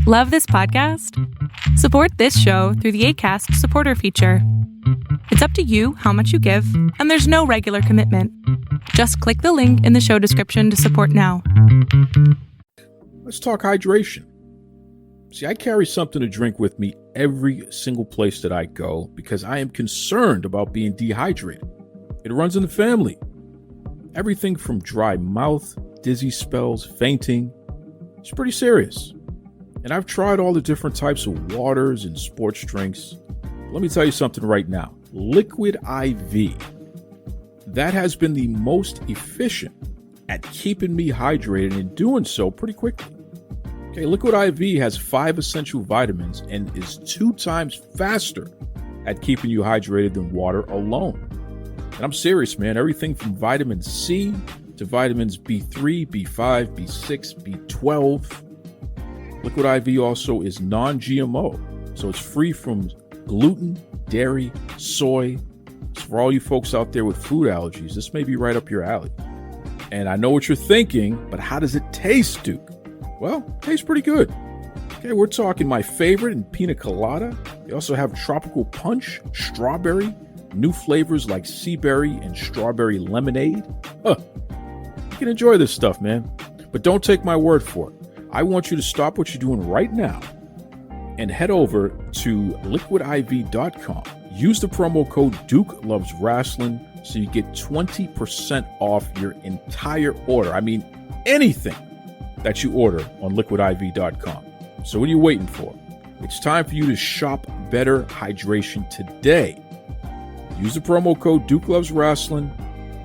Love this podcast? Support this show through the Acast supporter feature. It's up to you how much you give, and there's no regular commitment. Just click the link in the show description to support now. Let's talk hydration. See, I carry something to drink with me every single place that I go because I am concerned about being dehydrated. It runs in the family. Everything from dry mouth, dizzy spells, fainting. It's pretty serious. And I've tried all the different types of waters and sports drinks. Let me tell you something right now. Liquid IV. That has been the most efficient at keeping me hydrated and doing so pretty quickly. Okay, Liquid IV has 5 essential vitamins and is 2 times faster at keeping you hydrated than water alone. And I'm serious, man. Everything from vitamin C to vitamins B3, B5, B6, B12. Liquid IV also is non-GMO, so it's free from gluten, dairy, soy. So for all you folks out there with food allergies, this may be right up your alley. And I know what you're thinking, but how does it taste, Duke? Well, it tastes pretty good. Okay, we're talking my favorite in pina colada. They also have tropical punch, strawberry, new flavors like sea berry and strawberry lemonade. You can enjoy this stuff, man. But don't take my word for it. I want you to stop what you're doing right now and head over to liquidiv.com. Use the promo code Duke Loves Rasslin so you get 20% off your entire order. I mean, anything that you order on liquidiv.com. So what are you waiting for? It's time for you to shop better hydration today. Use the promo code Duke Loves Rasslin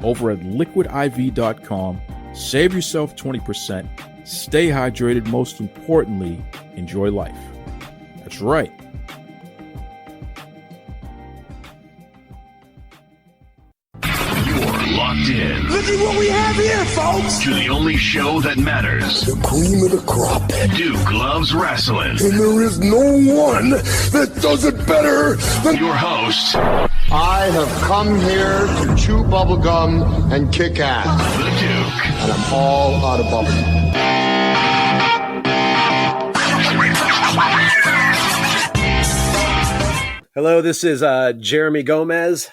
over at liquidiv.com. Save yourself 20%. Stay hydrated. Most importantly, enjoy life. That's right. You're locked in. Look at what we have here, folks. To the only show that matters. The cream of the crop. Duke Loves Rasslin. And there is no one that does it better than your host. I have come here to chew bubblegum and kick ass. The Duke. And I'm all out of bubblegum. Hello, this is Jeremy Gomez,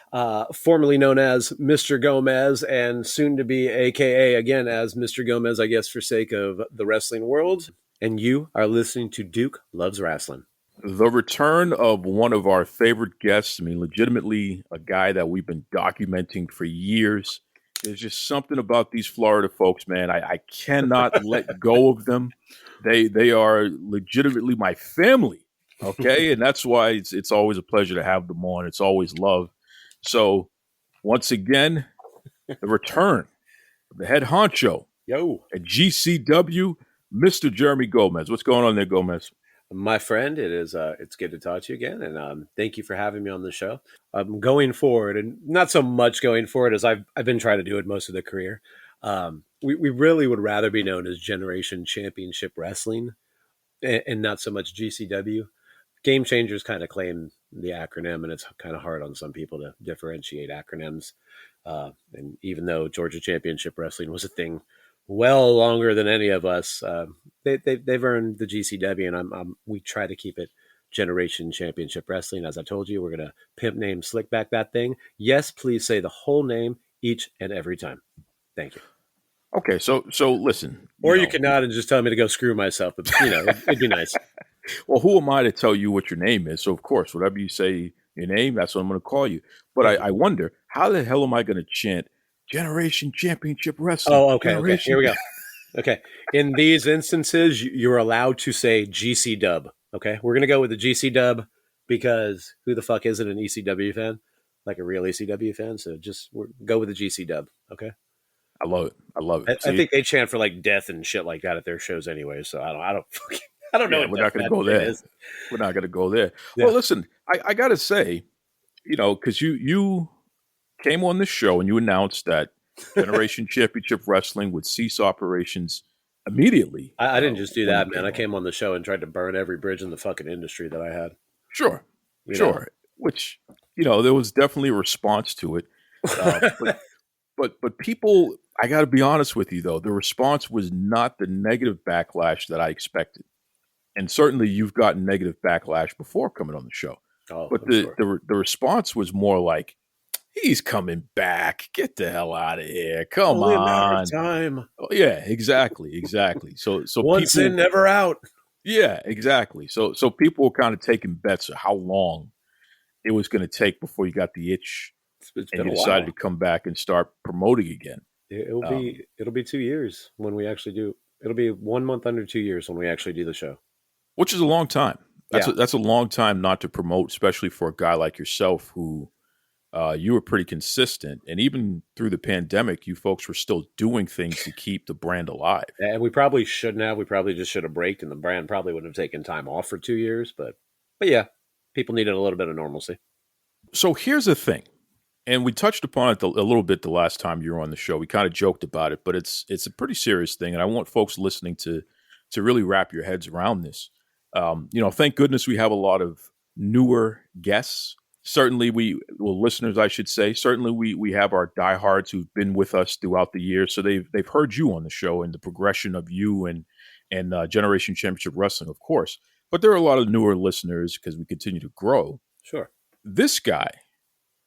formerly known as Mr. Gomez, and soon to be AKA again as Mr. Gomez, I guess, for sake of the wrestling world. And you are listening to Duke Loves Rasslin. The return of one of our favorite guests, I mean, legitimately a guy that we've been documenting for years. There's just something about these Florida folks, man. I cannot let go of them. They are legitimately my family. Okay, and that's why it's always a pleasure to have them on. It's always love. So, once again, the return of the head honcho at GCW, Mr. Jeremy Gomez. What's going on there, Gomez? My friend, it's good to talk to you again, and thank you for having me on the show. Going forward, and not so much going forward as I've been trying to do it most of the career. We really would rather be known as Generation Championship Wrestling, and not so much GCW. Game Changers kind of claim the acronym, and it's kind of hard on some people to differentiate acronyms. And even though Georgia Championship Wrestling was a thing well longer than any of us, they've earned the GCW, and we try to keep it Generation Championship Wrestling. As I told you, we're going to pimp name slick back that thing. Yes, please say the whole name each and every time. Thank you. Okay, so listen. Or you can nod and just tell me to go screw myself, but it'd be nice. Well, who am I to tell you what your name is? So, of course, whatever you say your name, that's what I'm going to call you. But I wonder, how the hell am I going to chant Generation Championship Wrestling? Oh, okay. Here we go. Okay. In these instances, you're allowed to say GC Dub. Okay. We're going to go with the GC Dub because who the fuck isn't an ECW fan? Like a real ECW fan. So just go with the GC Dub. Okay. I love it. I think they chant for like death and shit like that at their shows anyway. So I don't know. Yeah, we're not going to go there. We're not going to go there. Yeah. Well, listen, I got to say, because you came on the show and you announced that Generation Championship Wrestling would cease operations immediately. I didn't just do that, man. I came on the show and tried to burn every bridge in the fucking industry that I had. Sure. Which, there was definitely a response to it. But people, I got to be honest with you, though, the response was not the negative backlash that I expected. And certainly you've gotten negative backlash before coming on the show. Oh, But I'm sure. the response was more like, he's coming back. Get the hell out of here. Come Only a matter of on. time. Oh, yeah, exactly. So Once people, in, never out. yeah, exactly. So people were kind of taking bets of how long it was going to take before you got the itch It's and been you a decided while. to come back and start promoting again. It'll be 2 years when we actually do. It'll be 1 month under 2 years when we actually do the show. Which is a long time. Yeah. That's a long time not to promote, especially for a guy like yourself who you were pretty consistent. And even through the pandemic, you folks were still doing things to keep the brand alive. And we probably shouldn't have. We probably just should have braked, and the brand probably would have taken time off for 2 years. But yeah, people needed a little bit of normalcy. So here's the thing. And we touched upon it a little bit the last time you were on the show. We kind of joked about it, but it's a pretty serious thing. And I want folks listening to really wrap your heads around this. Thank goodness we have a lot of newer guests. Certainly listeners, I should say. Certainly we have our diehards who've been with us throughout the years. So they've heard you on the show and the progression of you and Generation Championship Wrestling, of course. But there are a lot of newer listeners because we continue to grow. Sure. This guy,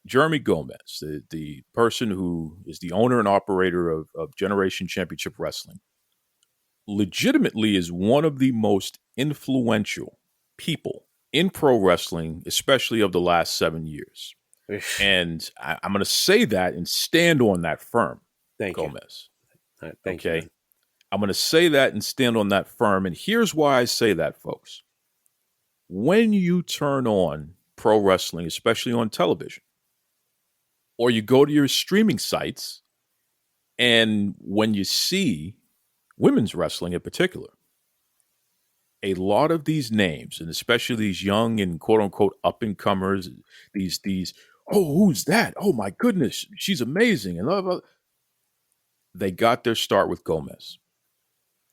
Jeremy Gomez, the person who is the owner and operator of Generation Championship Wrestling, legitimately is one of the most influential people in pro wrestling, especially of the last 7 years. And I'm going to say that and stand on that firm, Thank Gomez. you. All right, thank okay? you. I'm going to say that and stand on that firm. And here's why I say that, folks. When you turn on pro wrestling, especially on television, or you go to your streaming sites, and when you see women's wrestling in particular, a lot of these names, and especially these young and quote unquote up and comers, these who's that? Oh my goodness, she's amazing, and blah, blah. They got their start with Gomez.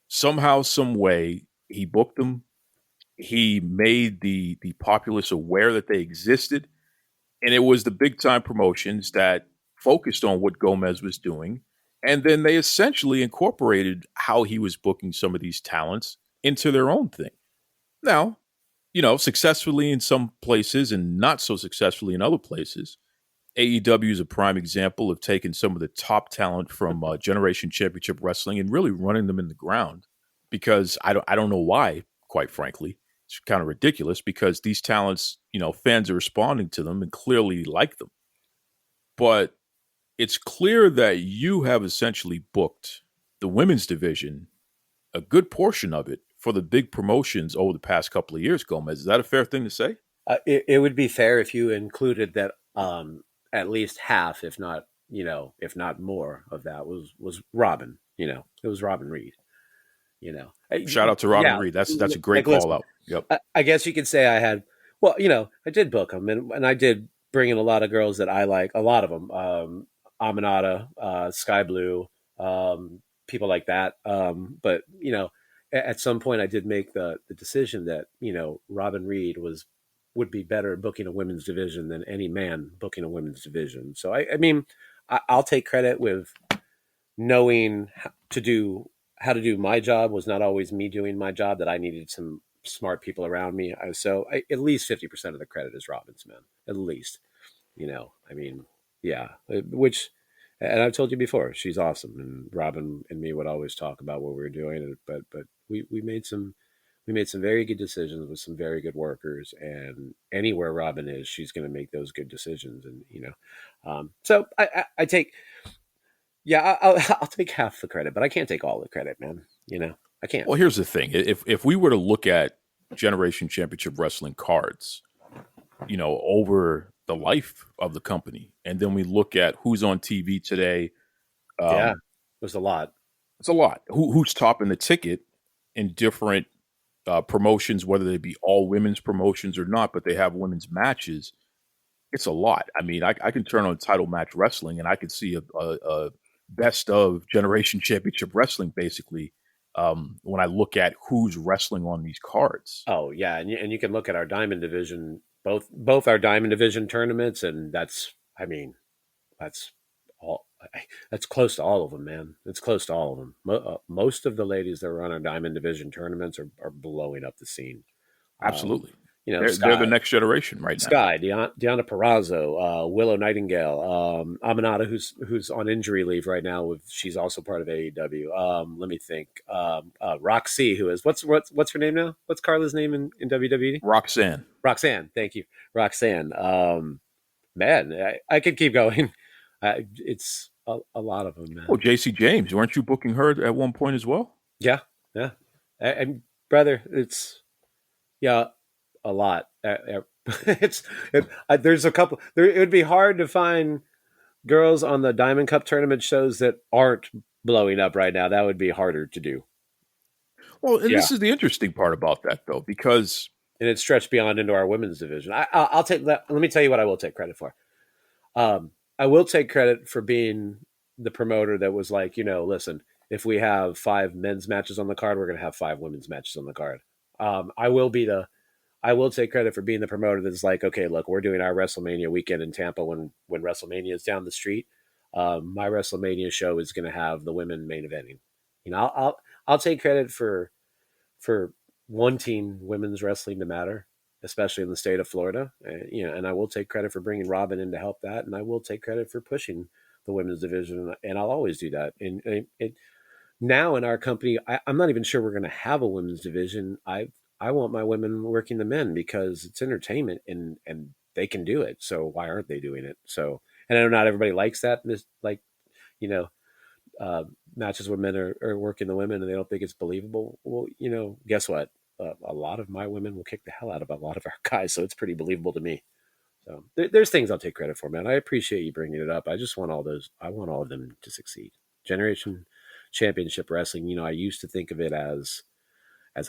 Somehow, some way, he booked them. He made the populace aware that they existed. And it was the big time promotions that focused on what Gomez was doing. And then they essentially incorporated how he was booking some of these talents into their own thing. Now, successfully in some places and not so successfully in other places. AEW is a prime example of taking some of the top talent from Generation Championship Wrestling and really running them in the ground, because I don't know why, quite frankly. It's kind of ridiculous because these talents, fans are responding to them and clearly like them. But it's clear that you have essentially booked the women's division, a good portion of it, for the big promotions over the past couple of years, Gomez. Is that a fair thing to say? It would be fair if you included that at least half, if not more of that was Robyn. It was Robyn Reid. Shout out to Robyn Reid. That's a great call out. Yep. I guess you could say I had. Well, I did book them, and I did bring in a lot of girls that I like. A lot of them, Aminata, Sky Blue, people like that. But at some point, I did make the decision that Robyn Reid would be better at booking a women's division than any man booking a women's division. So I'll take credit with knowing how to do my job. Was not always me doing my job, that I needed some smart people around me. So at least 50% of the credit is Robyn's, man. At least, yeah, which, and I've told you before, she's awesome. And Robyn and me would always talk about what we were doing, but we made some very good decisions with some very good workers, and anywhere Robyn is, she's going to make those good decisions. And, so I take, I'll take half the credit, but I can't take all the credit, man. I can't. Well, here's the thing. If we were to look at Generation Championship Wrestling cards, over the life of the company, and then we look at who's on TV today. There's a lot. It's a lot. Who's topping the ticket in different promotions, whether they be all women's promotions or not, but they have women's matches. It's a lot. I mean, I can turn on Title Match Wrestling and I can see a best of Generation Championship Wrestling, basically, when I look at who's wrestling on these cards. Oh yeah, and you can look at our Diamond Division, both our Diamond Division tournaments, and that's That's close to all of them, man. It's close to all of them. Most of the ladies that run our Diamond Division tournaments are blowing up the scene. Um, Absolutely. They're the Sky, next generation right now. Deanna Perrazzo, Willow Nightingale, Aminata, who's on injury leave right now. She's also part of AEW. Let me think. Roxy, who is what's her name now? What's Carla's name in WWE? Roxanne. Roxanne. Thank you, Roxanne. Man, I could keep going. It's a lot of them, man. Oh, JC James. Weren't you booking her at one point as well? Yeah. And brother, it's a lot. There's a couple. It would be hard to find girls on the Diamond Cup tournament shows that aren't blowing up right now. That would be harder to do. Well, and this is the interesting part about that, though, because and it stretched beyond into our women's division. I'll take that. Let me tell you what I will take credit for. I will take credit for being the promoter that was like, listen, if we have 5 men's matches on the card, we're going to have 5 women's matches on the card. I will take credit for being the promoter that's like, okay, look, we're doing our WrestleMania weekend in Tampa when WrestleMania is down the street. My WrestleMania show is going to have the women main eventing. I'll take credit for wanting women's wrestling to matter, especially in the state of Florida. And I will take credit for bringing Robyn in to help that. And I will take credit for pushing the women's division. And I'll always do that. And now in our company, I'm not even sure we're going to have a women's division. I want my women working the men because it's entertainment and they can do it. So why aren't they doing it? So, and I know not everybody likes that. Like, matches where men are working the women and they don't think it's believable. Well, guess what? A lot of my women will kick the hell out of a lot of our guys. So it's pretty believable to me. So there's things I'll take credit for, man. I appreciate you bringing it up. I just want I want all of them to succeed. Generation Championship Wrestling, I used to think of it as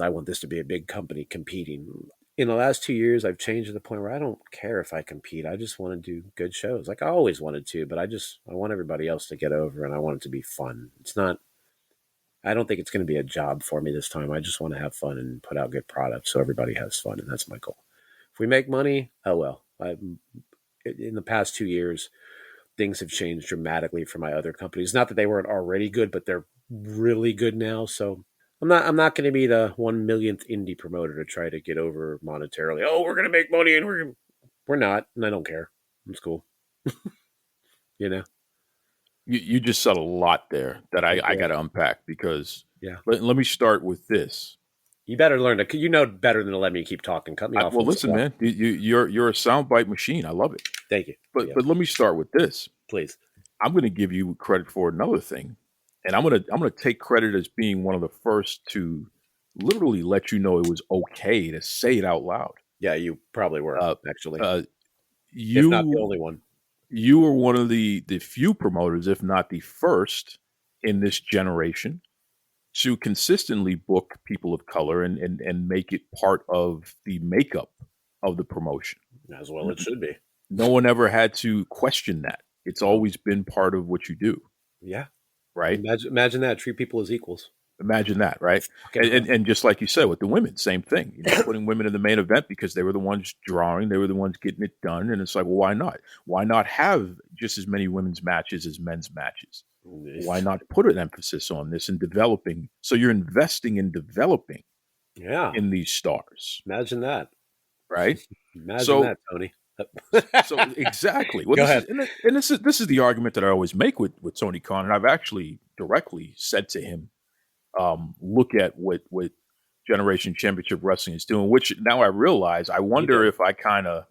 I want this to be a big company competing. In the last 2 years, I've changed to the point where I don't care if I compete. I just want to do good shows. Like I always wanted to, but I want everybody else to get over and I want it to be fun. I don't think it's going to be a job for me this time. I just want to have fun and put out good products so everybody has fun. And that's my goal. If we make money, oh well. In the past 2 years, things have changed dramatically for my other companies. Not that they weren't already good, but they're really good now. So I'm not going to be the 1 millionth indie promoter to try to get over monetarily. Oh, we're going to make money and we're not. And I don't care. It's cool. You just said a lot there that I got to unpack because let me start with this. You better learn to, better than to let me keep talking. Cut me off. Well, listen, man, you're a soundbite machine. I love it. Thank you. But let me start with this. Please. I'm going to give you credit for another thing. And I'm gonna take credit as being one of the first to literally let you know it was okay to say it out loud. Yeah, you probably were actually. If not the only one. You were one of the few promoters, if not the first, in this generation to consistently book people of color and make it part of the makeup of the promotion. As well, it should be. No one ever had to question that. It's always been part of what you do. Yeah. Right. Imagine that. Treat people as equals. Imagine that, right? And just like you said with the women, same thing. Putting women in the main event because they were the ones drawing, they were the ones getting it done, and it's like, well, why not? Why not have just as many women's matches as men's matches? Why not put an emphasis on this and developing? So you're investing in developing, in these stars. Imagine that, right? Imagine that, Tony. So exactly. Well, Go ahead. This is the argument that I always make with Tony Khan, and I've actually directly said to him, look at what Generation Championship Wrestling is doing. Which now I realize, I wonder if I kind of.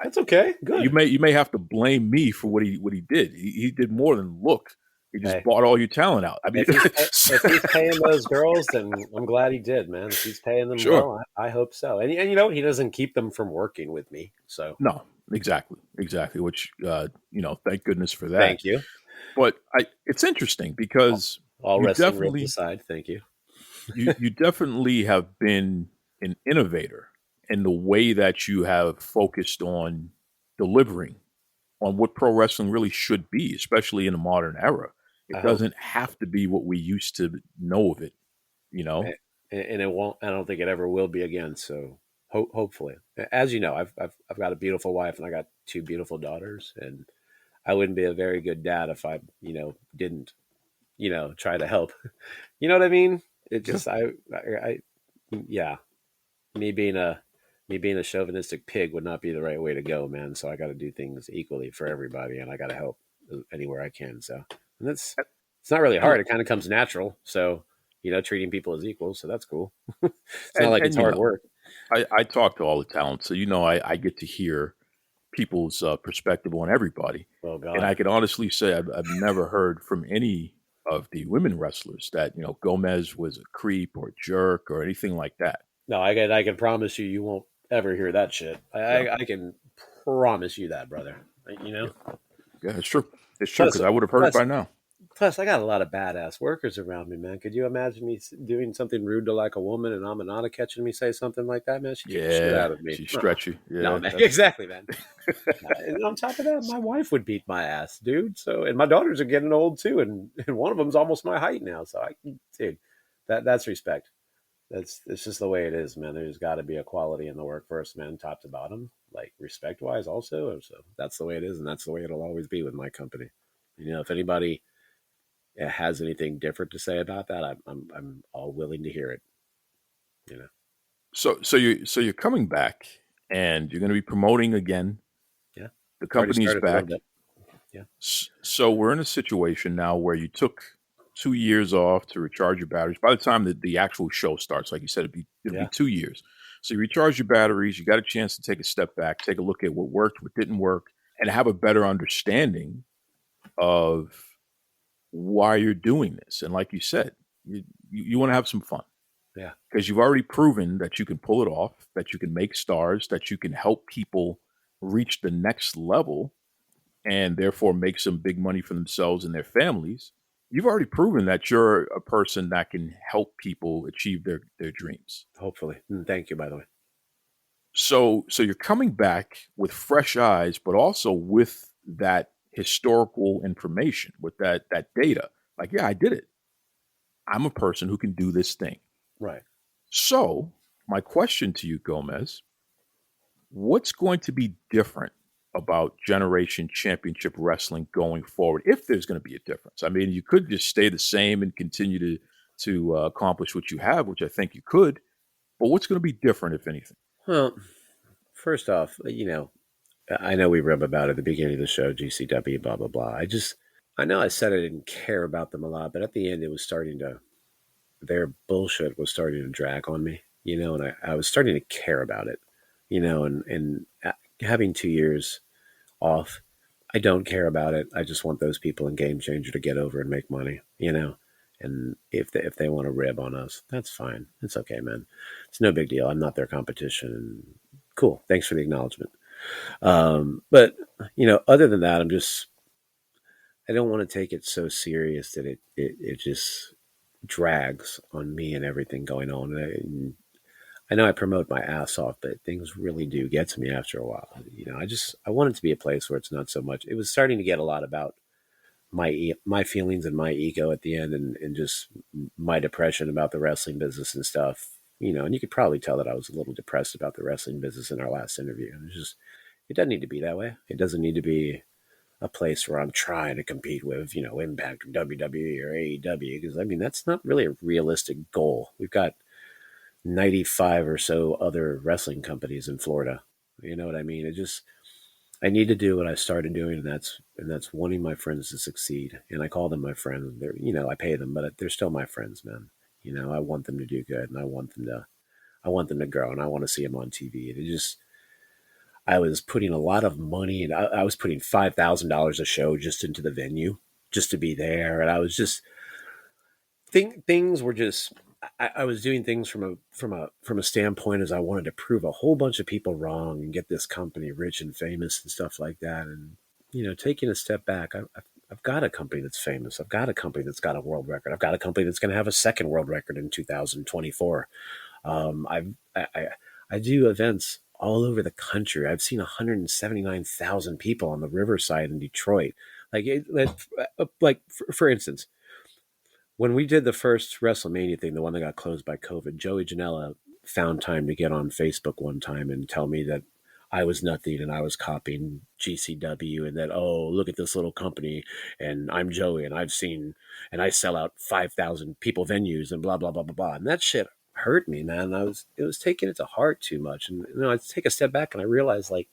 That's okay. Good. You may have to blame me for what he did. He did more than look. He just bought all your talent out. I mean, if he's paying those girls, then I'm glad he did, man. If he's paying them well, I hope so. And he doesn't keep them from working with me. So no, exactly. Which thank goodness for that. Thank you. But it's interesting because all wrestling rules aside, thank you. you definitely have been an innovator in the way that you have focused on delivering on what pro wrestling really should be, especially in the modern era. It doesn't have to be what we used to know of it, And it won't. I don't think it ever will be again. So hopefully, as you know, I've got a beautiful wife and I got 2 beautiful daughters, and I wouldn't be a very good dad if I, didn't, try to help. You know what I mean? It Yeah. just, yeah, me being a, me being a chauvinistic pig would not be the right way to go, man. So I got to do things equally for everybody, and I got to help anywhere I can. So, and that's, it's not really hard. It kind of comes natural. So, treating people as equals. So that's cool. It's not like it's hard work. I talk to all the talent, so I get to hear people's perspective on everybody. Oh God. And I can honestly say I've never heard from any of the women wrestlers that Gomez was a creep or a jerk or anything like that. No, I can promise you, you won't ever hear that shit. I can promise you that, brother. Yeah, it's true. It's true because I would have heard it by now. Plus, I got a lot of badass workers around me, man. Could you imagine me doing something rude to like a woman and Amanada catching me say something like that, man? She'd kick the shit out of me. She's stretchy. Yeah, no, man. Exactly, man. And on top of that, my wife would beat my ass, dude. So, and my daughters are getting old too, and one of them's almost my height now. So, dude, that's respect. It's just the way it is, man. There's got to be equality in the workforce, man, top to bottom, like respect wise, also. So that's the way it is, and that's the way it'll always be with my company. If anybody has anything different to say about that, I'm all willing to hear it. So you're coming back, and you're going to be promoting again. Yeah, the company's back. Yeah. So we're in a situation now where you took 2 years off to recharge your batteries. By the time that the actual show starts, like you said, it'll be 2 years. So you recharge your batteries. You got a chance to take a step back, take a look at what worked, what didn't work, and have a better understanding of why you're doing this. And like you said, you want to have some fun. Yeah. Because you've already proven that you can pull it off, that you can make stars, that you can help people reach the next level and therefore make some big money for themselves and their families. You've already proven that you're a person that can help people achieve their dreams. Hopefully. Thank you, by the way. So you're coming back with fresh eyes, but also with that historical information, with that data. Like, yeah, I did it. I'm a person who can do this thing. Right. So my question to you, Gomez, what's going to be different about Generation Championship Wrestling going forward, if there's going to be a difference? I mean, you could just stay the same and continue to accomplish what you have, which I think you could, but what's going to be different, if anything? Well, first off, I know we rub about at the beginning of the show, GCW, blah, blah, blah. I know I said I didn't care about them a lot, but at the end it was their bullshit was starting to drag on me, and I was starting to care about it, and having 2 years off, I don't care about it. I just want those people in Game Changer to get over and make money, and if they want to rib on us, that's fine. It's okay, man. It's no big deal. I'm not their competition. Cool. Thanks for the acknowledgement. But other than that, I don't want to take it so serious that it just drags on me and everything going on. And I know I promote my ass off, but things really do get to me after a while. I want it to be a place where it's not so much. It was starting to get a lot about my feelings and my ego at the end, and just my depression about the wrestling business and stuff. And you could probably tell that I was a little depressed about the wrestling business in our last interview. It doesn't need to be that way. It doesn't need to be a place where I'm trying to compete with, Impact or WWE or AEW, because that's not really a realistic goal. We've got 95 or so other wrestling companies in Florida. You know what I mean? I need to do what I started doing, and that's wanting my friends to succeed. And I call them my friends. They're, I pay them, but they're still my friends, man. I want them to do good, and I want them to grow, and I want to see them on TV. I was putting a lot of money, and I was putting $5,000 a show just into the venue, just to be there. And I was just things were just. I was doing things from a standpoint as I wanted to prove a whole bunch of people wrong and get this company rich and famous and stuff like that. And taking a step back, I've got a company that's famous. I've got a company that's got a world record. I've got a company that's going to have a second world record in 2024. I do events all over the country. I've seen 179,000 people on the Riverside in Detroit. For instance, when we did the first WrestleMania thing, the one that got closed by COVID, Joey Janela found time to get on Facebook one time and tell me that I was nothing and I was copying GCW, and that, oh, look at this little company, and I'm Joey, and I sell out 5,000 people venues and blah, blah, blah, blah, blah. And that shit hurt me, man. It was taking it to heart too much. And, I take a step back and I realize, like,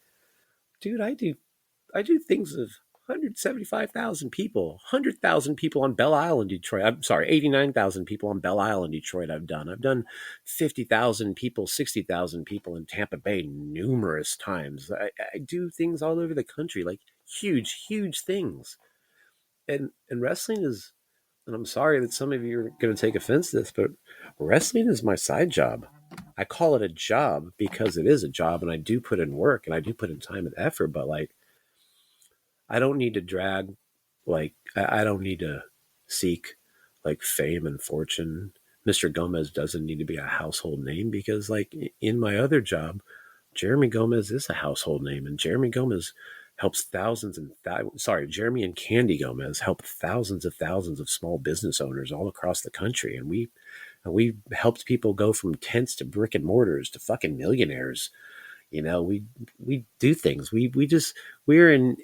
dude, I do things of 175,000 people, 100,000 people on Belle Isle in Detroit. I'm sorry, 89,000 people on Belle Isle in Detroit. I've done 50,000 people, 60,000 people in Tampa Bay numerous times. I do things all over the country, like huge, huge things. And wrestling is, and I'm sorry that some of you are going to take offense to this, but wrestling is my side job. I call it a job because it is a job, and I do put in work and I do put in time and effort, but like, I don't need to drag, like, I don't need to seek like fame and fortune. Mr. Gomez doesn't need to be a household name because, like, in my other job, Jeremy Gomez is a household name, and Jeremy Gomez helps Jeremy and Candy Gomez help thousands of small business owners all across the country. And we helped people go from tents to brick and mortars to fucking millionaires. We do things. We were in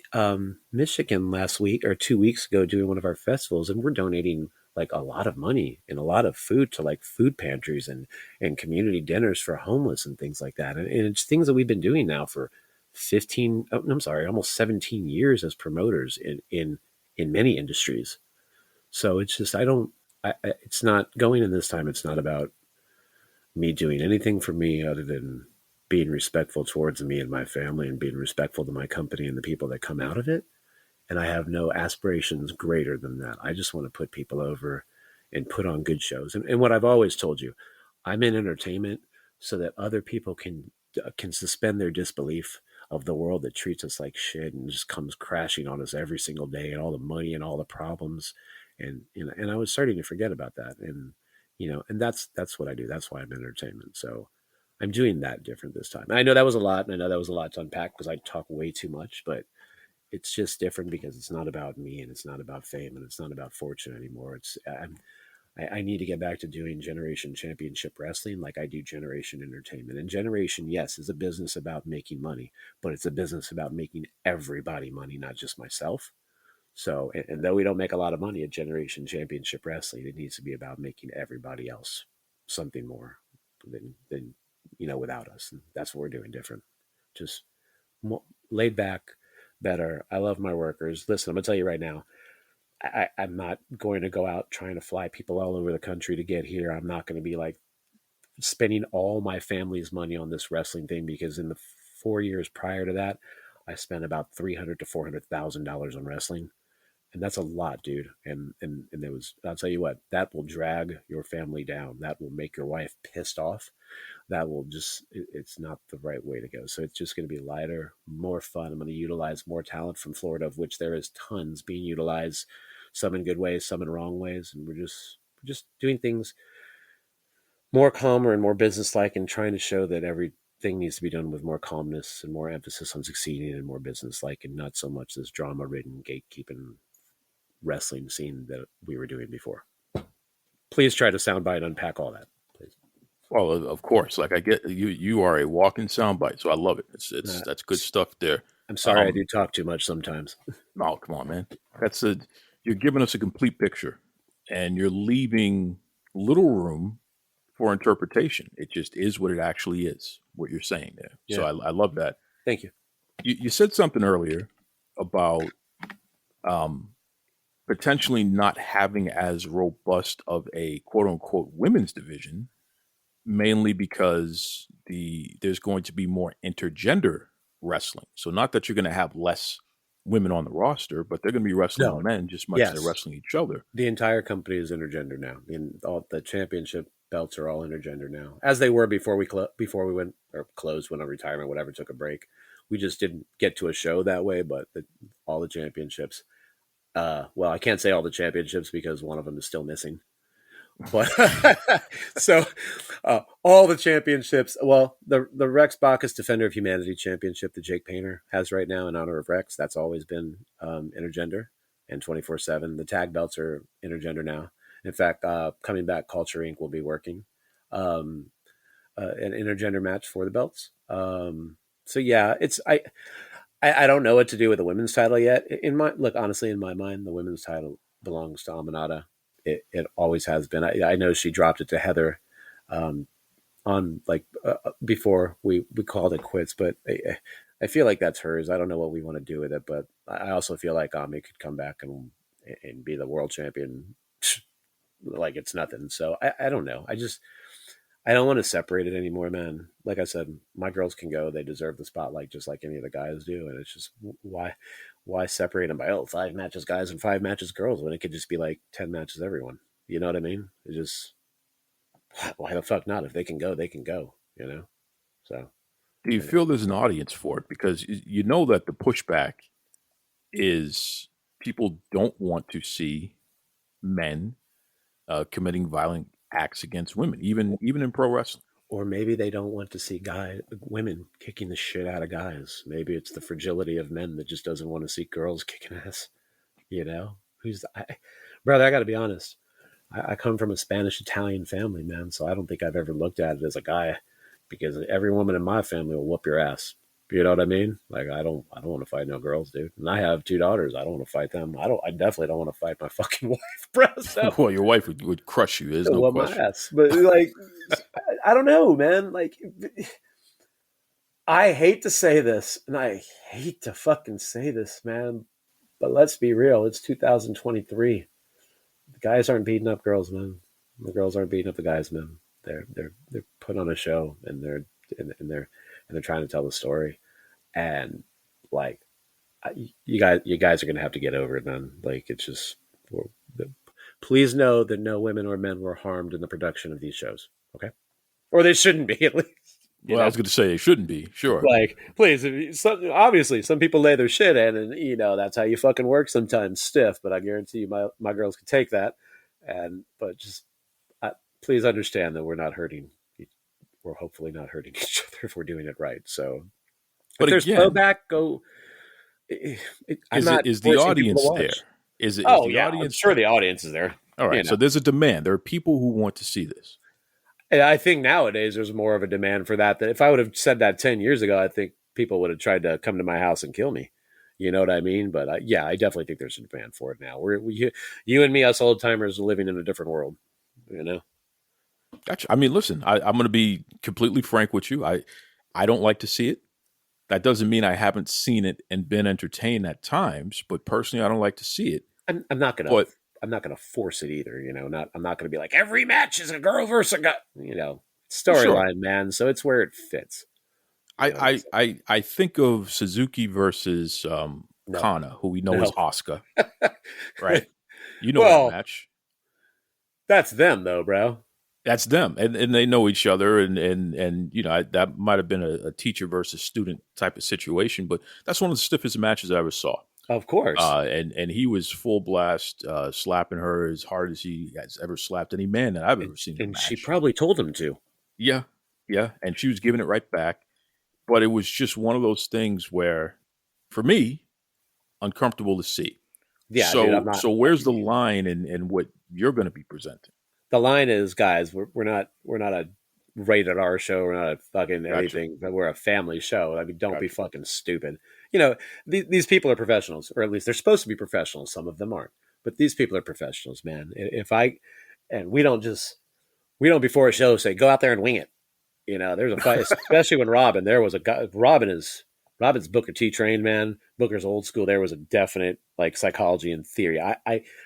Michigan last week or 2 weeks ago doing one of our festivals, and we're donating like a lot of money and a lot of food to like food pantries and community dinners for homeless and things like that. And it's things that we've been doing now for almost 17 years as promoters in many industries. So it's just, it's not going in this time. It's not about me doing anything for me other than being respectful towards me and my family and being respectful to my company and the people that come out of it. And I have no aspirations greater than that. I just want to put people over and put on good shows. And what I've always told you, I'm in entertainment so that other people can suspend their disbelief of the world that treats us like shit and just comes crashing on us every single day, and all the money and all the problems. And I was starting to forget about that. And that's what I do. That's why I'm in entertainment. So I'm doing that different this time. I know that was a lot, and I know that was a lot to unpack because I talk way too much, but it's just different because it's not about me, and it's not about fame, and it's not about fortune anymore. I need to get back to doing Generation Championship Wrestling like I do Generation Entertainment. And Generation, yes, is a business about making money, but it's a business about making everybody money, not just myself. So, and though we don't make a lot of money at Generation Championship Wrestling, it needs to be about making everybody else something more than without us. And that's what we're doing different. Just more laid back, better. I love my workers. Listen, I'm going to tell you right now, I'm not going to go out trying to fly people all over the country to get here. I'm not going to be like spending all my family's money on this wrestling thing, because in the 4 years prior to that, I spent about $300,000 to $400,000 on wrestling. And that's a lot, dude. And there was, I'll tell you what, that will drag your family down. That will make your wife pissed off. That will just, it's not the right way to go. So it's just going to be lighter, more fun. I'm going to utilize more talent from Florida, of which there is tons being utilized, some in good ways, some in wrong ways. And we're just doing things more calmer and more businesslike, and trying to show that everything needs to be done with more calmness and more emphasis on succeeding and more businesslike, and not so much this drama-ridden gatekeeping wrestling scene that we were doing before. Please try to soundbite and unpack all that, please. Well, of course, like I get you are a walking soundbite, so I love it. It's that's good stuff there. I'm sorry I do talk too much sometimes. No, come on, man. You're giving us a complete picture, and you're leaving little room for interpretation. It just is what it actually is, what you're saying there. Yeah. So I love that. Thank you. You said something earlier about potentially not having as robust of a quote unquote women's division, mainly because there's going to be more intergender wrestling. So not that you're going to have less women on the roster, but they're going to be wrestling men just much as they're wrestling each other. The entire company is intergender now. All the championship belts are all intergender now, as they were before we went or closed, went on retirement, whatever, took a break. We just didn't get to a show that way, but all the championships. Well, I can't say all the championships because one of them is still missing. But so all the championships. Well, the Rex Bacchus Defender of Humanity Championship that Jake Painter has right now in honor of Rex, that's always been intergender and 24/7. The tag belts are intergender now. In fact, coming back, Culture Inc. will be working an intergender match for the belts. So yeah, I don't know what to do with the women's title yet. Honestly, in my mind, the women's title belongs to Aminata. It always has been. I know she dropped it to Heather, um, on before we called it quits, but I feel like that's hers. I don't know what we want to do with it, but I also feel like Ami could come back and be the world champion like it's nothing. So I don't know. I don't want to separate it anymore, man. Like I said, my girls can go. They deserve the spotlight just like any of the guys do. And it's just why separate them by 5 matches guys and 5 matches girls when it could just be like 10 matches everyone. You know what I mean? It's just why the fuck not? If they can go, they can go. You know. So Do you feel there's an audience for it? Because you know that the pushback is people don't want to see men committing violent acts against women, even in pro wrestling. or maybe they don't want to see women kicking the shit out of guys. Maybe it's the fragility of men that just doesn't want to see girls kicking ass. You know, brother? I got to be honest. I come from a Spanish Italian family, man. So I don't think I've ever looked at it as a guy, because every woman in my family will whoop your ass. You know what I mean? Like I don't want to fight no girls, dude. And I have 2 daughters. I don't want to fight them. I definitely don't want to fight my fucking wife, bro. So Well, your wife would crush you. There's no whoop question. my ass. But like, I don't know, man. Like, I hate to say this, and I hate to fucking say this, man. But let's be real. It's 2023. The guys aren't beating up girls, man. The girls aren't beating up the guys, man. They're put on a show, and they're trying to tell the story. And like, you guys are gonna have to get over it, man. Like, it's just, please know that no women or men were harmed in the production of these shows. Okay, or they shouldn't be, at least. Well, I was going to say it shouldn't be. Sure. Like, please, obviously, some people lay their shit in, and that's how you fucking work sometimes, stiff. But I guarantee you, my girls can take that. But just please understand that we're not hurting. We're hopefully not hurting each other if we're doing it right. So, but if there's again, blowback, go. Is the audience there? Is the audience? I'm sure there? the audience is there. All right. So there's a demand. There are people who want to see this. And I think nowadays there's more of a demand for that. That if I would have said that 10 years ago, I think people would have tried to come to my house and kill me. You know what I mean? But I definitely think there's a demand for it now. You and me, us old timers, are living in a different world. You know. Gotcha. I mean, listen, I'm going to be completely frank with you. I don't like to see it. That doesn't mean I haven't seen it and been entertained at times, but personally, I don't like to see it. I'm not gonna. I'm not gonna force it either. I'm not gonna be like every match is a girl versus a guy. Storyline, Sure. man. So it's where it fits. I think of Suzuki versus Kana, who we know is Asuka, right? You know that match. That's them, though, bro. That's them, and they know each other, and that might have been a teacher versus student type of situation, but that's one of the stiffest matches I ever saw. Of course. And he was full blast, slapping her as hard as he has ever slapped any man that I've ever seen. And she probably told him to. Yeah. And she was giving it right back. But it was just one of those things where, for me, uncomfortable to see. Yeah. So where's the line in what you're going to be presenting? The line is, guys, we're not a rated R show. We're not a fucking anything, but we're a family show. I mean, don't be fucking stupid. These people are professionals, or at least they're supposed to be professionals. Some of them aren't, but these people are professionals, man. We don't before a show say, go out there and wing it. There's a fight, especially when Robyn, there was a guy, Robyn's Booker T trained, man. Booker's old school. There was a definite psychology and theory.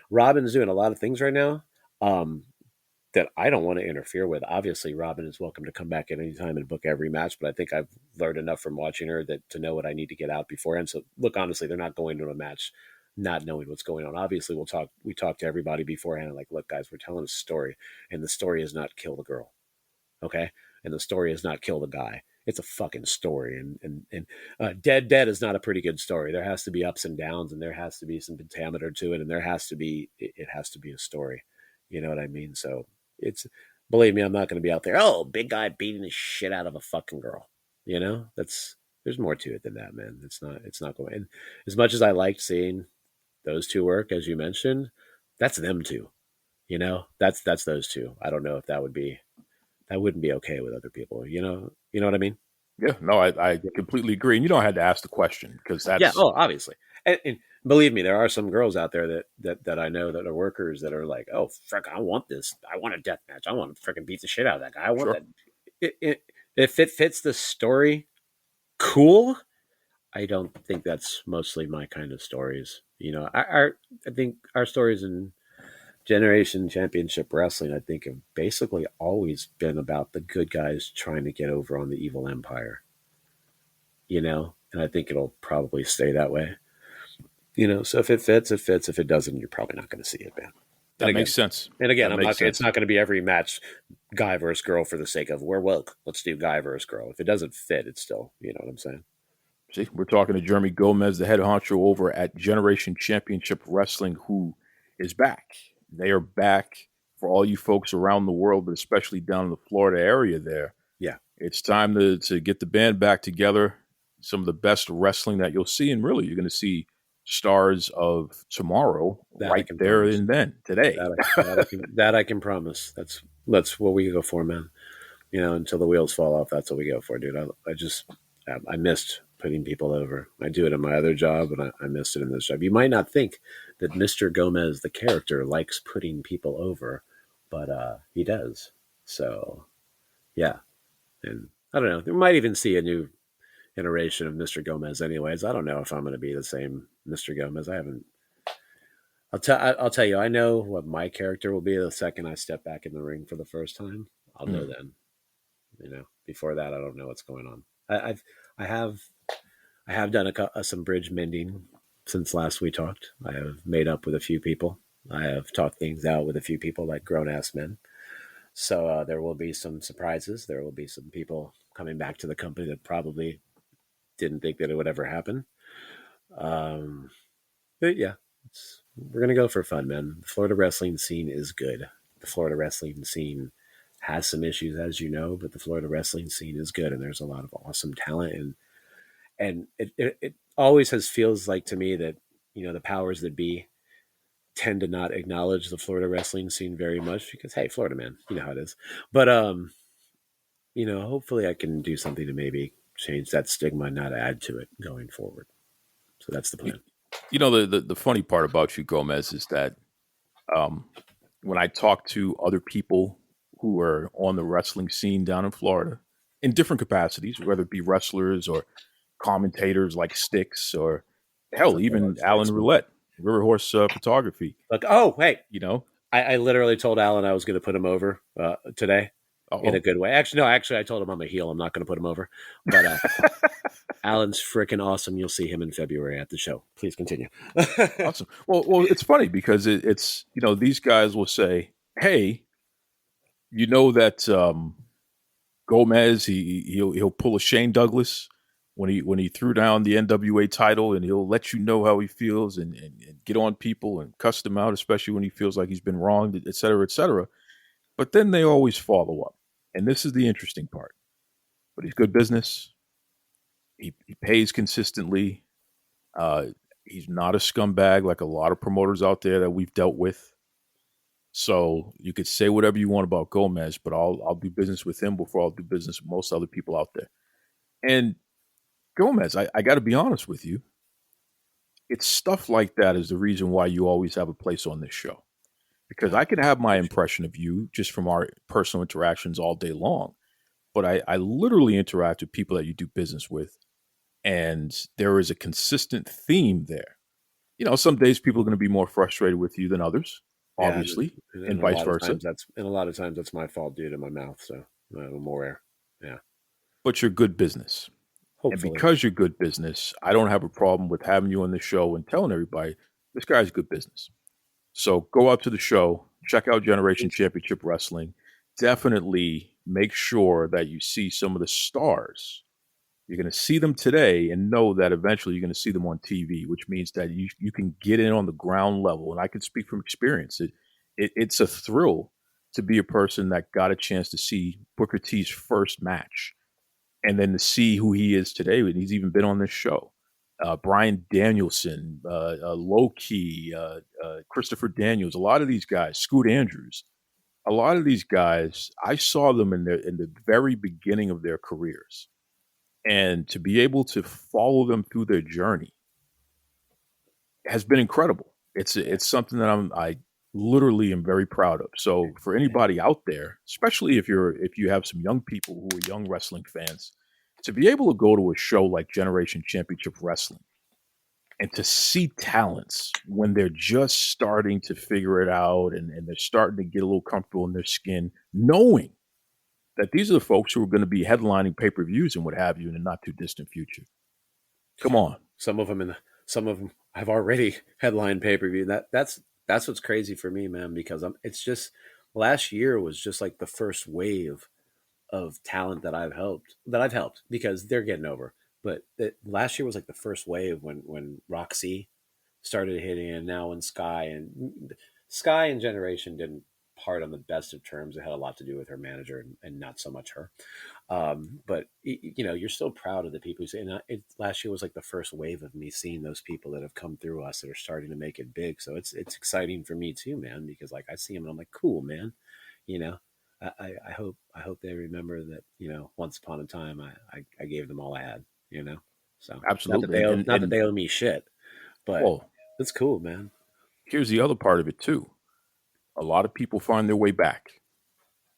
Robyn's doing a lot of things right now. That I don't want to interfere with. Obviously, Robyn is welcome to come back at any time and book every match, but I think I've learned enough from watching her to know what I need to get out beforehand. So, look, honestly, they're not going to a match not knowing what's going on. Obviously, we talk to everybody beforehand, look, guys, we're telling a story, and the story is not kill the girl, okay? And the story is not kill the guy. It's a fucking story, and dead is not a pretty good story. There has to be ups and downs, and there has to be some pentameter to it, and it has to be a story. You know what I mean? So, believe me, I'm not going to be out there, big guy beating the shit out of a fucking girl. There's more to it than that, man. It's not going. And as much as I liked seeing those two work, as you mentioned, that's them two. That's those two. I don't know if that wouldn't be okay with other people. You know what I mean? Yeah, no, I completely agree. And you don't have to ask the question because Yeah. that's Oh, obviously. And believe me, there are some girls out there that I know that are workers that are like, oh, frick, I want this. I want a death match. I want to freaking beat the shit out of that guy. I want sure. that. If it fits the story, cool. I don't think that's mostly my kind of stories. I think our stories in Generation Championship Wrestling, I think, have basically always been about the good guys trying to get over on the evil empire. And I think it'll probably stay that way. So if it fits, it fits. If it doesn't, you're probably not going to see it, man. And That again, makes sense. and again, That I'm makes not. It's sense. not going to be every match, guy versus girl for the sake of we're woke. Let's do guy versus girl. If it doesn't fit, it's still. You know what I'm saying? See, we're talking to Jeremy Gomez, the head honcho over at Generation Championship Wrestling, who is back. They are back for all you folks around the world, but especially down in the Florida area there. Yeah. It's time to get the band back together. Some of the best wrestling that you'll see, and really, you're going to see stars of tomorrow That I right can there promise. and then today. That I can promise. That's what we go for, man. Until the wheels fall off, that's what we go for, dude. I missed putting people over. I do it in my other job, and I missed it in this job. You might not think that Mr. Gomez, the character, likes putting people over, but he does. So, yeah. And I don't know. We might even see a new iteration of Mr. Gomez anyways. I don't know if I'm going to be the same Mr. Gomez. I haven't. I'll tell you, I know what my character will be the second I step back in the ring for the first time. I'll know then. Before that, I don't know what's going on. I have done some bridge mending since last we talked. I have made up with a few people. I have talked things out with a few people like grown ass men. So there will be some surprises. There will be some people coming back to the company that probably didn't think that it would ever happen. But yeah, we're gonna go for fun, man. The Florida wrestling scene is good. The Florida wrestling scene has some issues, as you know, but the Florida wrestling scene is good, and there's a lot of awesome talent, and it always feels like to me that the powers that be tend to not acknowledge the Florida wrestling scene very much because hey, Florida man, you know how it is. But hopefully I can do something to maybe change that stigma, not add to it going forward. So that's the plan. The funny part about you, Gomez, is that when I talk to other people who are on the wrestling scene down in Florida in different capacities, whether it be wrestlers or commentators like Sticks or hell, even Alan Roulette, River Horse Photography. Like, oh, hey, You know, I literally told Alan I was going to put him over today Uh-oh. in a good way. Actually, no, I told him I'm a heel. I'm not going to put him over. But Alan's freaking awesome. You'll see him in February at the show. Please continue. Awesome. Well, it's funny because it's these guys will say, "Hey, that Gomez he'll pull a Shane Douglas when he threw down the NWA title, and he'll let you know how he feels and get on people and cuss them out, especially when he feels like he's been wronged, et cetera, et cetera." But then they always follow up, and this is the interesting part. But he's good business. He pays consistently. He's not a scumbag like a lot of promoters out there that we've dealt with. So you could say whatever you want about Gomez, but I'll do business with him before I'll do business with most other people out there. And Gomez, I got to be honest with you. It's stuff like that is the reason why you always have a place on this show. Because I can have my impression of you just from our personal interactions all day long. But I literally interact with people that you do business with. And there is a consistent theme there. Some days people are going to be more frustrated with you than others, obviously, and vice versa. A lot of times that's my fault due to my mouth. So I'm aware. Yeah. But you're good business. Hopefully. And because you're good business, I don't have a problem with having you on the show and telling everybody this guy's good business. So go out to the show, check out Generation Championship Wrestling. Definitely make sure that you see some of the stars. You're going to see them today and know that eventually you're going to see them on TV, which means that you can get in on the ground level. And I can speak from experience. It's a thrill to be a person that got a chance to see Booker T's first match and then to see who he is today. And he's even been on this show. Brian Danielson, Low-Key, Christopher Daniels, a lot of these guys, Scoot Andrews, a lot of these guys, I saw them in the very beginning of their careers. And to be able to follow them through their journey has been incredible. It's something that I literally am very proud of. So for anybody out there, especially if you have some young people who are young wrestling fans, to be able to go to a show like Generation Championship Wrestling and to see talents when they're just starting to figure it out and they're starting to get a little comfortable in their skin, knowing that these are the folks who are going to be headlining pay-per-views and what have you in the not too distant future. Come on. Some of them have already headlined pay-per-view. That's what's crazy for me, man, because it's just last year was just like the first wave of talent that I've helped because they're getting over. But last year was like the first wave when Roxy started hitting, and now when Sky and Generation didn't part on the best of terms. It had a lot to do with her manager and not so much her. But you're still proud of the people who say, and last year was like the first wave of me seeing those people that have come through us that are starting to make it big. So it's exciting for me too, man, because like I see them and I'm like, cool, man. I hope they remember that, once upon a time, I gave them all I had, so Absolutely. Not that they owe me shit, but it's cool, man. Here's the other part of it too. A lot of people find their way back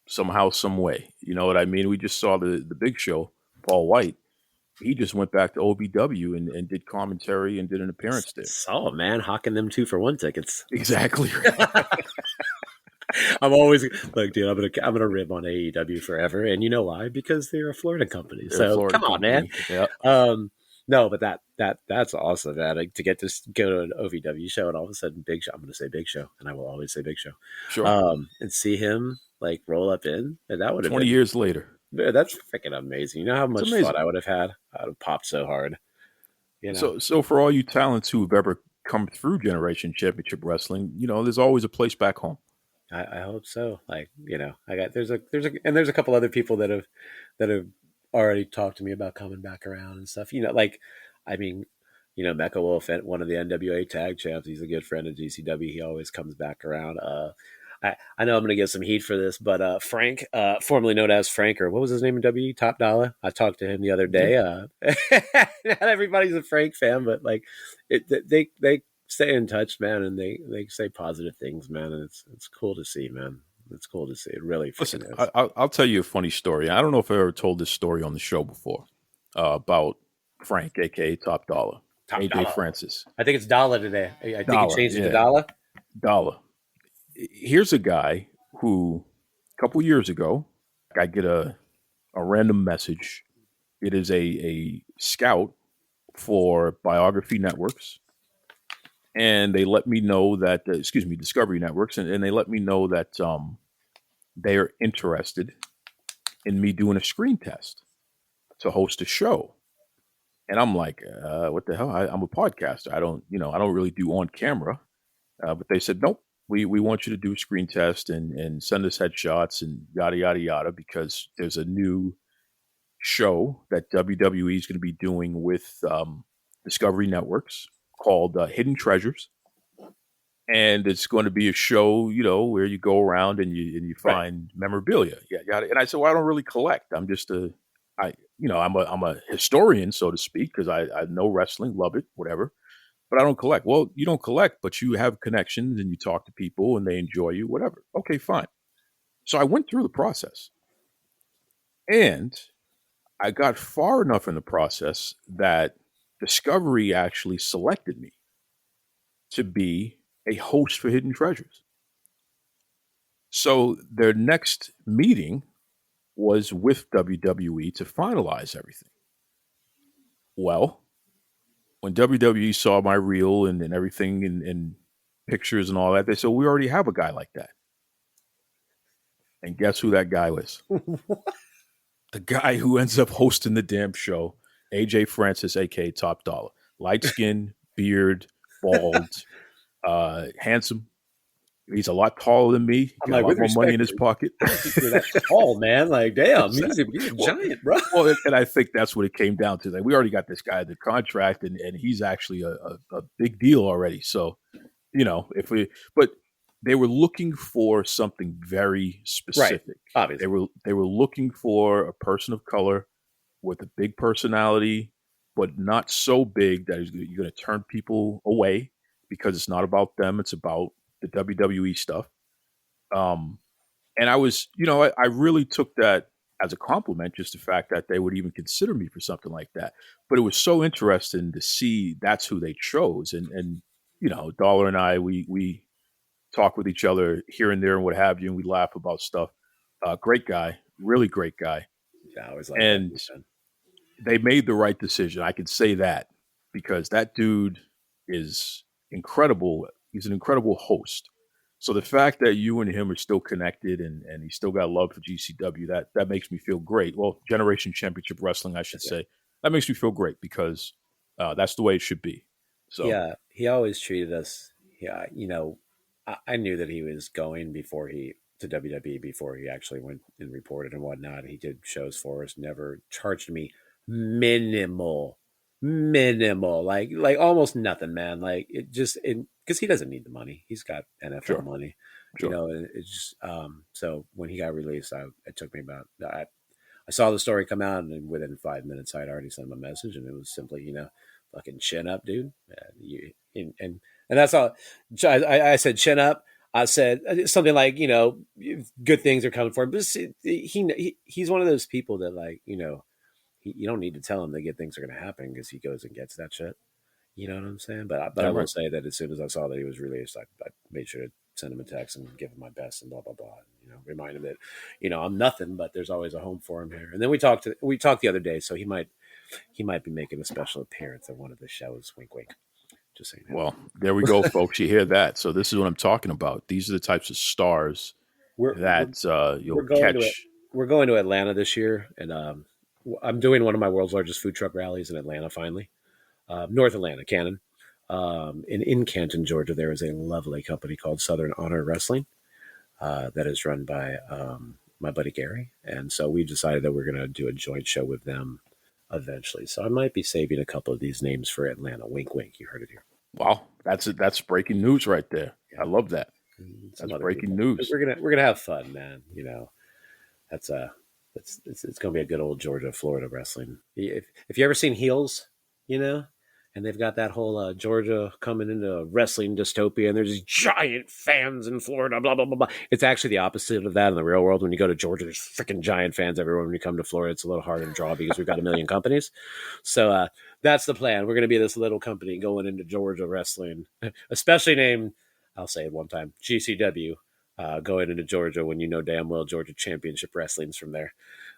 somehow, some way. You know what I mean? We just saw the Big Show, Paul White. He just went back to OVW and did commentary and did an appearance there. Oh man, hawking them 2-for-1 tickets. Exactly. I'm always like, dude, I'm gonna rib on AEW forever, and you know why? Because they're a Florida company. Come on, man. Yep. No, but that's awesome, man. Like, to get to go to an OVW show and all of a sudden Big Show. I'm gonna say Big Show, and I will always say Big Show. Sure. And see him like roll up in, and that would have 20 years later. Dude, that's freaking amazing. You know how much fun I would have had? I would have popped so hard. So for all you talents who have ever come through Generation Championship Wrestling, there's always a place back home. I hope so. Like, I got there's a couple other people that have already talked to me about coming back around and stuff. Mecca Wolf, one of the NWA tag champs, he's a good friend of GCW. He always comes back around. I know I'm going to get some heat for this, but Frank, formerly known as Frank, or what was his name in WWE? Top Dollar. I talked to him the other day. Not everybody's a Frank fan, but like they stay in touch, man, and they say positive things, man, and it's cool to see, man. It's cool to see. It really. Listen, I'll tell you a funny story. I don't know if I ever told this story on the show before about Frank, aka Top Dollar, AJ Francis. I think it's Dollar today. I think he changed it to Dollar. Dollar. Here's a guy who, a couple years ago, I get a random message. It is a scout for Biography Networks. And they let me know that, Discovery Networks, and they let me know that they are interested in me doing a screen test to host a show. And I'm like, what the hell? I'm a podcaster. I don't really do on camera. But they said, nope, we want you to do a screen test and send us headshots and yada, yada, yada, because there's a new show that WWE is going to be doing with Discovery Networks called Hidden Treasures, and it's going to be a show, where you go around and you find memorabilia. Yeah, and I said, well, I don't really collect. I'm just I'm a historian, so to speak, because I know wrestling, love it, whatever, but I don't collect. Well, you don't collect, but you have connections and you talk to people and they enjoy you, whatever. Okay, fine. So I went through the process, and I got far enough in the process that Discovery actually selected me to be a host for Hidden Treasures. So their next meeting was with WWE to finalize everything. Well, when WWE saw my reel and everything and pictures and all that, they said, we already have a guy like that. And guess who that guy was? The guy who ends up hosting the damn show, AJ Francis, a.k.a. Top Dollar. Light skin, beard, bald, handsome. He's a lot taller than me. Got a lot more money in his pocket. That's tall, man. Like, damn, he's a giant, bro. Well, and I think that's what it came down to. Like, we already got this guy the contract, and he's actually a big deal already. So, but they were looking for something very specific. Right, obviously. They were looking for a person of color with a big personality, but not so big that you're going to turn people away because it's not about them. It's about the WWE stuff. Um, and I was, I really took that as a compliment, just the fact that they would even consider me for something like that. But it was so interesting to see that's who they chose. And Dollar and I, we talk with each other here and there and what have you, and we laugh about stuff. Great guy, really great guy. Yeah, I always like and that. they made the right decision. I can say that because that dude is incredible. He's an incredible host. So the fact that you and him are still connected and he still got love for GCW, that makes me feel great. Well, Generation Championship Wrestling, I should say. That makes me feel great because that's the way it should be. So yeah, he always treated us. Yeah, I knew that he was going to WWE before he actually went and reported and whatnot. He did shows for us, never charged me minimal, like almost nothing, man. Like because he doesn't need the money. He's got NFL money, Sure. And it's just so when he got released, it took me about I saw the story come out, and within 5 minutes, I'd already sent him a message, and it was simply, fucking chin up, dude. And that's all. I said chin up. I said something like, good things are coming for him. But he's one of those people that, like, you don't need to tell him that good things are going to happen because he goes and gets that shit. You know what I'm saying? But I will say that as soon as I saw that he was released, I made sure to send him a text and give him my best and blah blah blah. Remind him that I'm nothing, but there's always a home for him here. And then we talked the other day, so he might be making a special appearance at one of the shows. Wink, wink. Just saying. Well, there we go, folks. You hear that? So this is what I'm talking about. These are the types of stars that you'll catch. We're going to Atlanta this year, and I'm doing one of my world's largest food truck rallies in Atlanta. Finally. North Atlanta, Canton. In Canton, Georgia, there is a lovely company called Southern Honor Wrestling that is run by my buddy Gary. And so we decided that we're going to do a joint show with them eventually. So I might be saving a couple of these names for Atlanta. Wink, wink. You heard it here. Wow. That's breaking news right there. Yeah. I love that. That's breaking news. We're gonna have fun, man. That's it's gonna be a good old Georgia, Florida wrestling. If you ever seen Heels, and they've got that whole Georgia coming into wrestling dystopia, and there's these giant fans in Florida, blah, blah, blah, blah. It's actually the opposite of that in the real world. When you go to Georgia, there's freaking giant fans everywhere. When you come to Florida, it's a little harder to draw because we've got a million companies. So that's the plan. We're going to be this little company going into Georgia wrestling, especially named, I'll say it one time, GCW, going into Georgia when damn well Georgia Championship Wrestling's from there.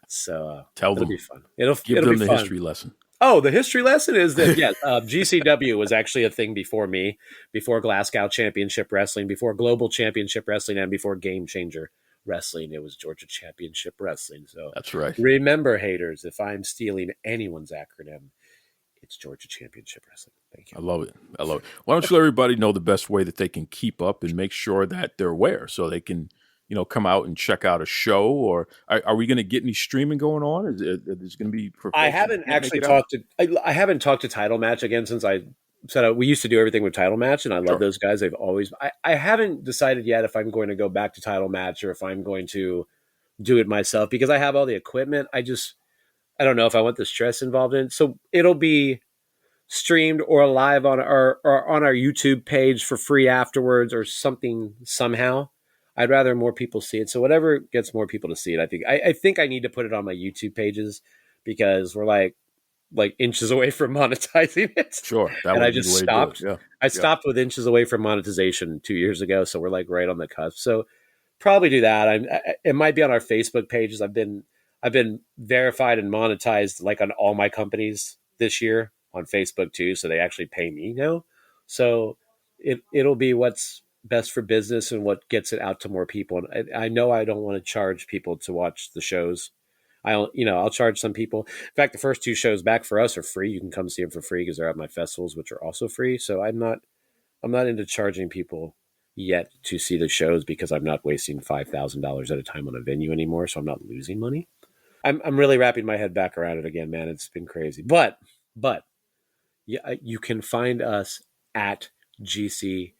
So it'll be fun. It'll give them the fun. History lesson. Oh, the history lesson is that, yes, GCW was actually a thing before me, before Glasgow Championship Wrestling, before Global Championship Wrestling, and before Game Changer Wrestling. It was Georgia Championship Wrestling. So that's right. Remember, haters, if I'm stealing anyone's acronym, it's Georgia Championship Wrestling. Thank you. I love it. Why don't you let everybody know the best way that they can keep up and make sure that they're aware so they can come out and check out a show, or are we going to get any streaming going on? Is going to be? I haven't actually talked to Title Match again since I said we used to do everything with Title Match, and I love those guys. They've always. I haven't decided yet if I'm going to go back to Title Match or if I'm going to do it myself because I have all the equipment. I don't know if I want the stress involved in it. So it'll be streamed or live on our YouTube page for free afterwards or something somehow. I'd rather more people see it. So whatever gets more people to see it, I think I need to put it on my YouTube pages because we're like inches away from monetizing it. Sure. And I just stopped. I stopped with inches away from monetization 2 years ago. So we're like right on the cusp. So probably do that. It might be on our Facebook pages. I've been verified and monetized like on all my companies this year on Facebook too. So they actually pay me now. So it'll be what's best for business and what gets it out to more people. And I know I don't want to charge people to watch the shows. I'll charge some people. In fact, the first 2 shows back for us are free. You can come see them for free because they're at my festivals, which are also free. So I'm not into charging people yet to see the shows because I'm not wasting $5,000 at a time on a venue anymore. So I'm not losing money. I'm really wrapping my head back around it again, man. It's been crazy, but yeah, you can find us at GCW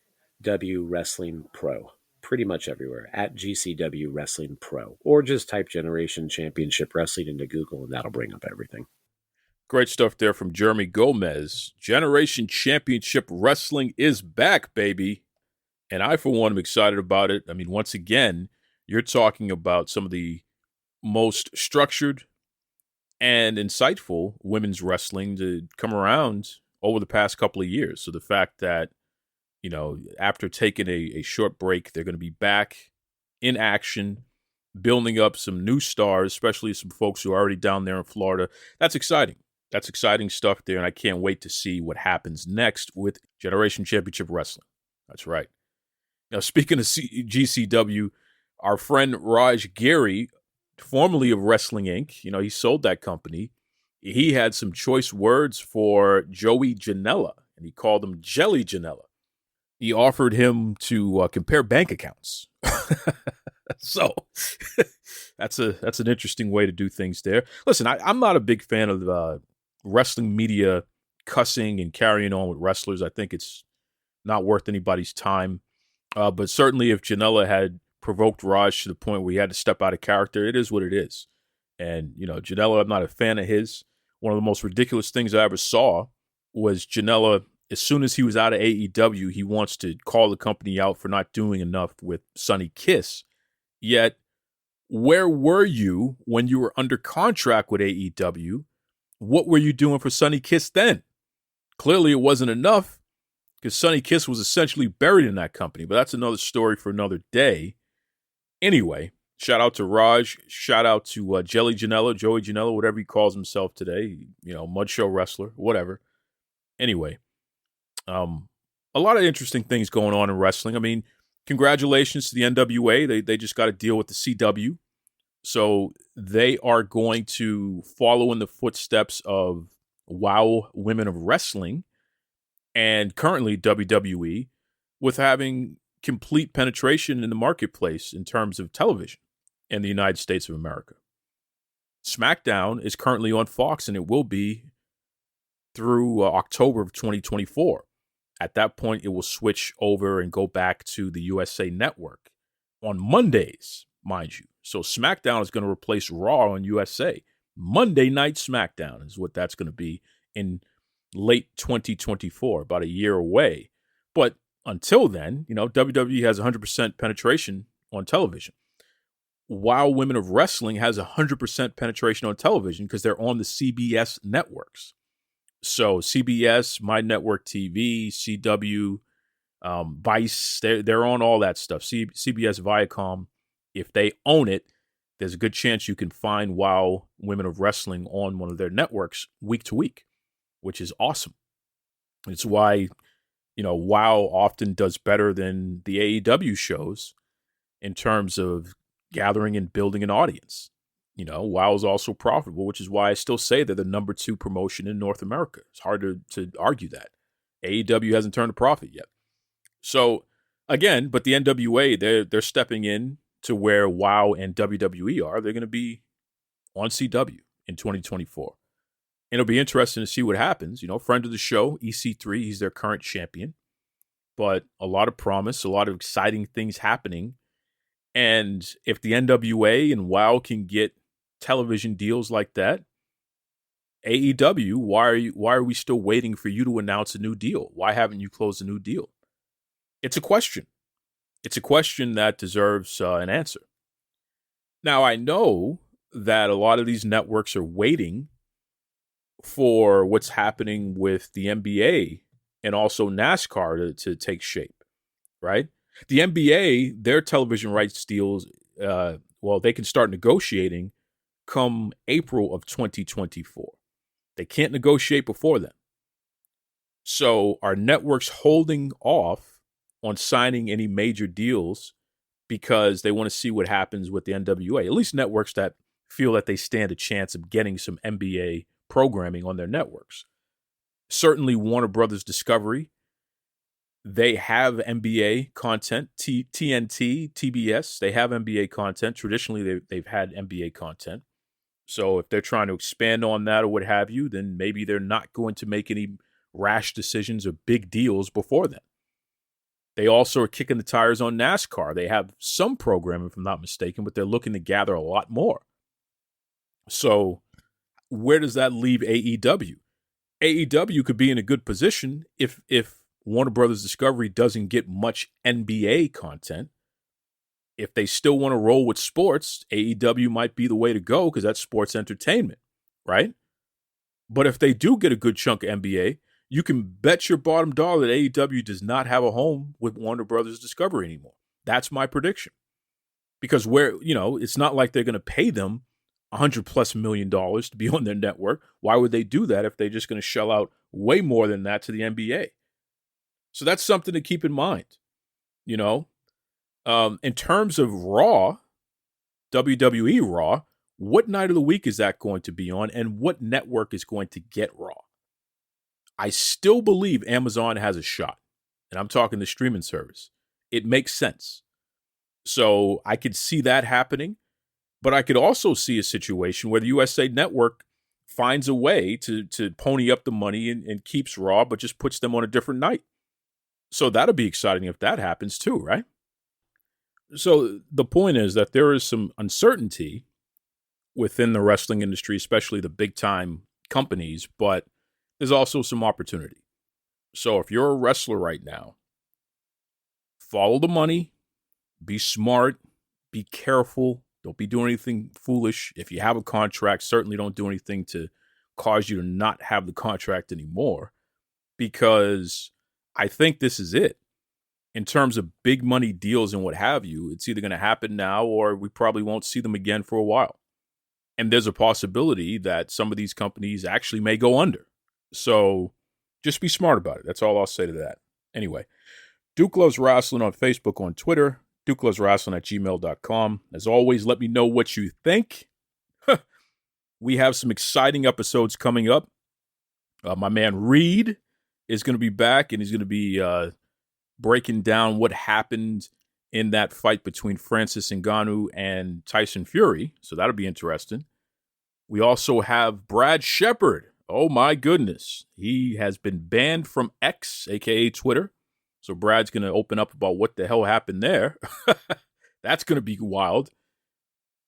Wrestling Pro. pretty much everywhere at GCW Wrestling Pro, or just type Generation Championship Wrestling into Google and that'll bring up everything. Great stuff there from Jeremy Gomez. Generation Championship Wrestling is back, baby. And I, for one, am excited about it. I mean, once again, you're talking about some of the most structured and insightful women's wrestling to come around over the past couple of years. So the fact that, you know, after taking a short break, they're going to be back in action, building up some new stars, especially some folks who are already down there in Florida. That's exciting. That's exciting stuff there, and I can't wait to see what happens next with Generation Championship Wrestling. That's right. Now, speaking of GCW, our friend Raj Gary, formerly of Wrestling Inc., you know, he sold that company. He had some choice words for Joey Janela, and he called him Jelly Janela. He offered him to compare bank accounts. So that's an interesting way to do things there. Listen, I'm not a big fan of wrestling media cussing and carrying on with wrestlers. I think it's not worth anybody's time. But certainly if Janela had provoked Raj to the point where he had to step out of character, it is what it is. And, you know, Janela, I'm not a fan of his. One of the most ridiculous things I ever saw was Janela, as soon as he was out of AEW, he wants to call the company out for not doing enough with Sonny Kiss. Yet, where were you when you were under contract with AEW? What were you doing for Sonny Kiss then? Clearly it wasn't enough, because Sonny Kiss was essentially buried in that company. But that's another story for another day. Anyway, shout out to Raj. Shout out to Jelly Janela, Joey Janela, whatever he calls himself today. You know, Mud Show Wrestler, whatever. Anyway, a lot of interesting things going on in wrestling. I mean, congratulations to the NWA. They just got to deal with the CW. So they are going to follow in the footsteps of WOW Women of Wrestling and currently WWE, with having complete penetration in the marketplace in terms of television in the United States of America. SmackDown is currently on Fox, and it will be through October of 2024. At that point, it will switch over and go back to the USA Network on Mondays, mind you. So SmackDown is going to replace Raw on USA. Monday Night SmackDown is what that's going to be in late 2024, about a year away. But until then, you know, WWE has 100% penetration on television. WOW Women of Wrestling has 100% penetration on television because they're on the CBS networks. So CBS, My Network TV, CW, Vice, they're on all that stuff. CBS, Viacom, if they own it, there's a good chance you can find WOW Women of Wrestling on one of their networks week to week, which is awesome. It's why, you know, WOW often does better than the AEW shows in terms of gathering and building an audience. You know, WOW is also profitable, which is why I still say they're the number 2 promotion in North America. It's hard to argue that. AEW hasn't turned a profit yet. So, again, but the NWA, they're stepping in to where WOW and WWE are. They're going to be on CW in 2024. And it'll be interesting to see what happens. You know, friend of the show, EC3, he's their current champion. But a lot of promise, a lot of exciting things happening. And if the NWA and WOW can get television deals like that, AEW, why are we still waiting for you to announce a new deal? Why haven't you closed a new deal? It's a question. It's a question that deserves an answer. Now, I know that a lot of these networks are waiting for what's happening with the NBA and also NASCAR to take shape, right? The NBA, their television rights deals, they can start negotiating come April of 2024. They can't negotiate before then. So are networks holding off on signing any major deals because they want to see what happens with the NWA? At least networks that feel that they stand a chance of getting some NBA programming on their networks. Certainly Warner Brothers Discovery, they have NBA content. TNT, TBS, they have NBA content. Traditionally, they've had NBA content. So if they're trying to expand on that or what have you, then maybe they're not going to make any rash decisions or big deals before then. They also are kicking the tires on NASCAR. They have some programming, if I'm not mistaken, but they're looking to gather a lot more. So where does that leave AEW? AEW could be in a good position if Warner Brothers Discovery doesn't get much NBA content. If they still want to roll with sports, AEW might be the way to go because that's sports entertainment, right? But if they do get a good chunk of NBA, you can bet your bottom dollar that AEW does not have a home with Warner Brothers Discovery anymore. That's my prediction. Because it's not like they're going to pay them $100+ million to be on their network. Why would they do that if they're just going to shell out way more than that to the NBA? So that's something to keep in mind. In terms of Raw, WWE Raw, what night of the week is that going to be on, and what network is going to get Raw? I still believe Amazon has a shot, and I'm talking the streaming service. It makes sense. So I could see that happening, but I could also see a situation where the USA Network finds a way to pony up the money and keeps Raw, but just puts them on a different night. So that'll be exciting if that happens too, right? So the point is that there is some uncertainty within the wrestling industry, especially the big time companies, but there's also some opportunity. So if you're a wrestler right now, follow the money, be smart, be careful, don't be doing anything foolish. If you have a contract, certainly don't do anything to cause you to not have the contract anymore, because I think this is it. In terms of big money deals and what have you, it's either going to happen now or we probably won't see them again for a while. And there's a possibility that some of these companies actually may go under. So just be smart about it. That's all I'll say to that. Anyway, Duke Loves Rasslin on Facebook, on Twitter, DukeLovesRasslin@gmail.com. As always, let me know what you think. We have some exciting episodes coming up. My man Reid is going to be back, and he's going to be breaking down what happened in that fight between Francis Ngannou and Tyson Fury. So that'll be interesting. We also have Brad Shepard. Oh my goodness. He has been banned from X, aka Twitter. So Brad's going to open up about what the hell happened there. That's going to be wild.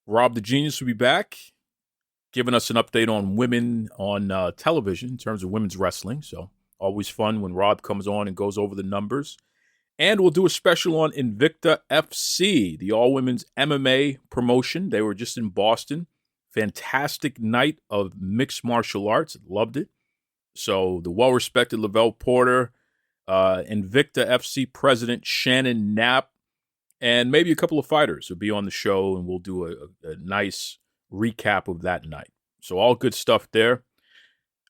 Rob the Genius will be back, giving us an update on women on television in terms of women's wrestling. So always fun when Rob comes on and goes over the numbers. And we'll do a special on Invicta FC, the all-women's MMA promotion. They were just in Boston. Fantastic night of mixed martial arts. Loved it. So the well-respected Lavelle Porter, Invicta FC president Shannon Knapp, and maybe a couple of fighters will be on the show, and we'll do a nice recap of that night. So all good stuff there.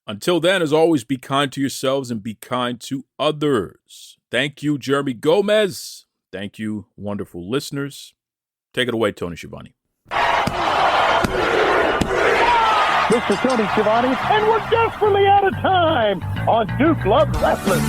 Until then, as always, be kind to yourselves and be kind to others. Thank you, Jeremy Gomez. Thank you, wonderful listeners. Take it away, Tony Schiavone. This is Tony Schiavone, and we're desperately out of time on Duke Loves Wrestling.